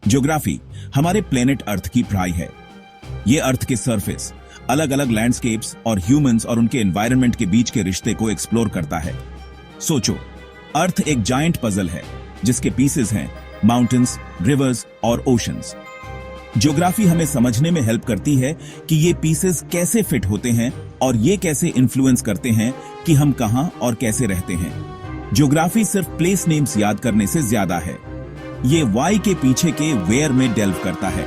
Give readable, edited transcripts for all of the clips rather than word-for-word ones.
Geography हमारे planet earth की पढ़ाई है। ये अर्थ के सरफेस, अलग अलग लैंडस्केप्स और ह्यूमंस और उनके एनवायरनमेंट के बीच के रिश्ते को एक्सप्लोर करता है। सोचो, अर्थ एक जायंट पजल है जिसके पीसेस हैं माउंटेन्स, रिवर्स और ओशंस। ज्योग्राफी हमें समझने में हेल्प करती है कि ये पीसेस कैसे फिट होते हैं और ये कैसे इन्फ्लुएंस करते हैं कि हम कहां और कैसे रहते हैं। ज्योग्राफी सिर्फ प्लेस नेम्स याद करने से ज्यादा है। ये वाई के पीछे के वेयर में डेल्व करता है।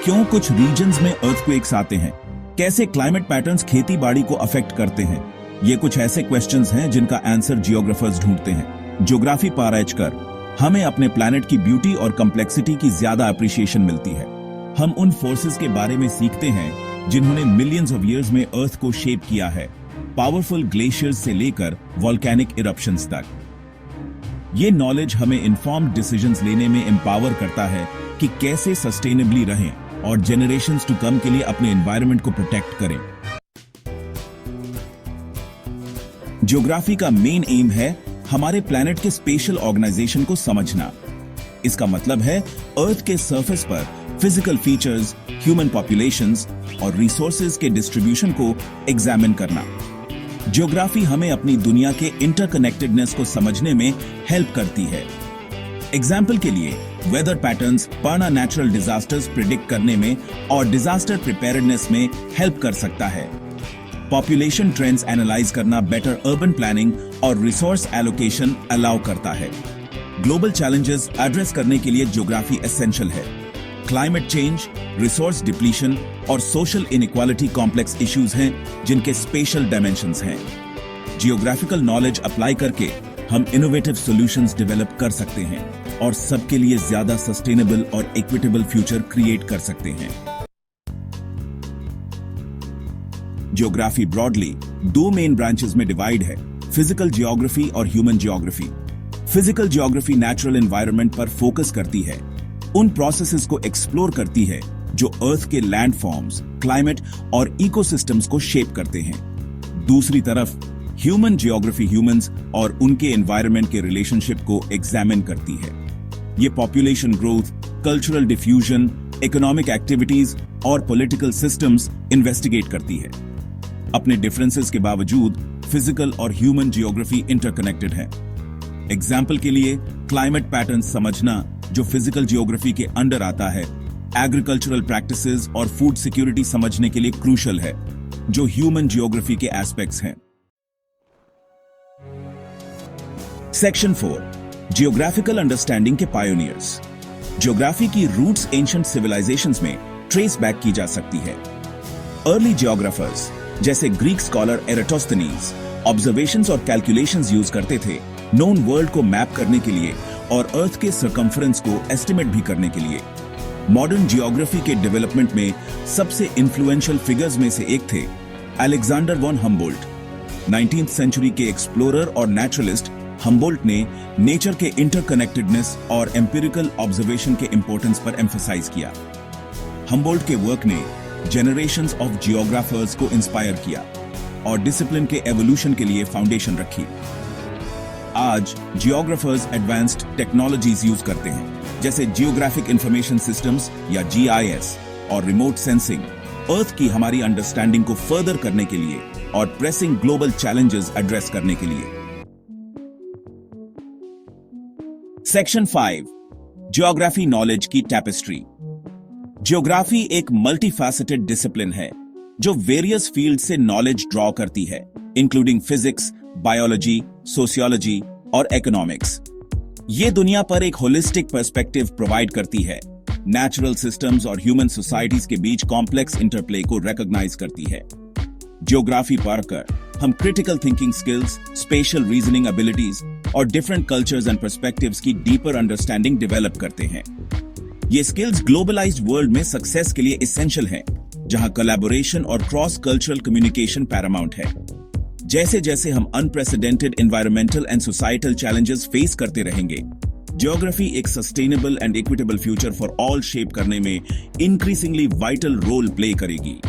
क्यों कुछ रीजन्स में अर्थक्वेक्स आते हैं, कैसे क्लाइमेट पैटर्न्स खेती बाड़ी को अफेक्ट करते हैं। ये कुछ ऐसे क्वेश्चंस हैं जिनका आंसर जियोग्राफर्स ढूंढते हैं। ज्योग्राफी पढ़ कर हमें अपने प्लैनेट की ब्यूटी और कॉम्प्लेक्सिटी की ज्यादा अप्रिशिएशन मिलती है। हम उन फोर्सेस के बारे में सीखते हैं जिन्होंने मिलियंस ऑफ इयर्स में अर्थ को शेप किया है, पावरफुल ग्लेशियर्स से लेकर वोल्केनिक इरप्शंस तक। ये नॉलेज हमें इन्फॉर्म्ड डिसीजंस लेने में एम्पावर करता है कि कैसे सस्टेनेबली रहें और जेनरेशंस टू कम के लिए अपने एनवायरनमेंट को प्रोटेक्ट करें। ज्योग्राफी का मेन एम है हमारे प्लैनेट के स्पेशल ऑर्गेनाइजेशन को समझना। इसका मतलब है अर्थ के सरफेस पर फिजिकल फीचर्स, ह्यूमन पॉपुलेशंस और रिसोर्सेज के डिस्ट्रीब्यूशन को एग्जामिन करना। ज्योग्राफी हमें अपनी दुनिया के इंटरकनेक्टेडनेस को समझने में हेल्प करती है। एग्जाम्पल के लिए वेदर पैटर्न्स पढ़ना नेचुरल डिजास्टर्स प्रिडिक्ट करने में और डिजास्टर प्रिपेयर्डनेस में हेल्प कर सकता है। पॉपुलेशन ट्रेंड्स एनालाइज करना बेटर अर्बन प्लानिंग और रिसोर्स एलोकेशन अलाउ करता है। ग्लोबल चैलेंजेस एड्रेस करने के लिए ज्योग्राफी एसेंशियल है। क्लाइमेट चेंज, रिसोर्स डिप्लीशन और सोशल इनइक्वालिटी कॉम्प्लेक्स इश्यूज हैं जिनके स्पेशल डायमेंशंस हैं। जियोग्राफिकल नॉलेज अप्लाई करके हम इनोवेटिव सॉल्यूशंस डेवलप कर सकते हैं और सबके लिए ज्यादा सस्टेनेबल और इक्विटेबल फ्यूचर क्रिएट कर सकते हैं। ज्योग्राफी ब्रॉडली दो मेन ब्रांचेस में डिवाइड है, फिजिकल जियोग्राफी और human geography. Physical geography natural environment पर फोकस करती है, उन प्रोसेसेस को एक्सप्लोर करती है जो अर्थ के लैंड फॉर्म्स, क्लाइमेट और इकोसिस्टम्स को शेप करते हैं। दूसरी तरफ ह्यूमन जियोग्राफी ह्यूमंस और उनके एनवायरनमेंट के रिलेशनशिप को एग्जामिन करती है। ये population growth, cultural diffusion, economic activities और पॉलिटिकल सिस्टम्स इन्वेस्टिगेट करती है। अपने डिफरेंसेस के बावजूद फिजिकल और ह्यूमन जियोग्राफी इंटरकनेक्टेड है। एग्जाम्पल के लिए क्लाइमेट पैटर्न समझना जो फिजिकल जियोग्राफी के अंडर आता है, एग्रीकल्चरल प्रैक्टिसेस और फूड सिक्योरिटी समझने के लिए क्रूशल है जो ह्यूमन जियोग्राफी के एस्पेक्ट्स हैं। सेक्शन 4, जियोग्राफिकल अंडरस्टैंडिंग के पायोनियर्स। ज्योग्राफी की रूट्स एंशिएंट सिविलाइजेशंस में ट्रेस बैक की जा सकती है। अर्ली जियोग्राफर्स जैसे ग्रीक स्कॉलर एराटोस्थनीज ऑब्जर्वेशंस और कैलकुलेशंस यूज करते थे नोन वर्ल्ड को मैप करने के लिए और अर्थ के सर्कम्फरेंस को एस्टिमेट भी करने के लिए। मॉडर्न जियोग्राफी के डेवलपमेंट में सबसे इन्फ्लुएंशियल फिगर्स में से एक थे अलेक्जेंडर वॉन हम्बोल्ट। 19वीं सेंचुरी के एक्सप्लोरर और नेचुरलिस्ट हम्बोल्ट ने नेचर के इंटरकनेक्टेडनेस और एम्पिरिकल ऑब्जर्वेशन के इंपॉर्टेंस पर एम्फसाइज किया। हम्बोल्ट के वर्क ने जनरेशंस ऑफ जियोग्राफर्स को इंस्पायर किया और डिसिप्लिन के एवोल्यूशन के लिए फाउंडेशन रखी। आज जियोग्राफर्स एडवांस्ड टेक्नोलॉजीज यूज करते हैं जैसे जियोग्राफिक इंफॉर्मेशन सिस्टम्स या GIS और रिमोट सेंसिंग अर्थ की हमारी अंडरस्टैंडिंग को फर्दर करने के लिए और प्रेसिंग ग्लोबल चैलेंजेस एड्रेस करने के लिए। सेक्शन 5, ज्योग्राफी नॉलेज की टैपेस्ट्री। ज्योग्राफी एक मल्टीफैसेटेड डिसिप्लिन है जो वेरियस फील्ड से नॉलेज ड्रॉ करती है, इंक्लूडिंग फिजिक्स, बायोलॉजी, सोशियोलॉजी और इकोनॉमिक्स। ये दुनिया पर एक होलिस्टिक पर्सपेक्टिव प्रोवाइड करती है, नेचुरल सिस्टम्स और ह्यूमन सोसाइटीज के बीच कॉम्प्लेक्स इंटरप्ले को रिकॉग्नाइज करती है। ज्योग्राफी पढ़कर हम critical thinking skills, special reasoning abilities और डिफरेंट कल्चर्स एंड पर्सपेक्टिव्स की डीपर अंडरस्टैंडिंग डेवलप करते हैं। ये स्किल्स ग्लोबलाइज्ड वर्ल्ड में सक्सेस के लिए एसेंशियल हैं, जहां कोलैबोरेशन और क्रॉस कल्चरल कम्युनिकेशन पैरामाउंट है। जैसे जैसे हम unprecedented environmental and societal challenges face करते रहेंगे, ज्योग्राफी एक sustainable and equitable future for all shape करने में इंक्रीजिंगली वाइटल रोल प्ले करेगी।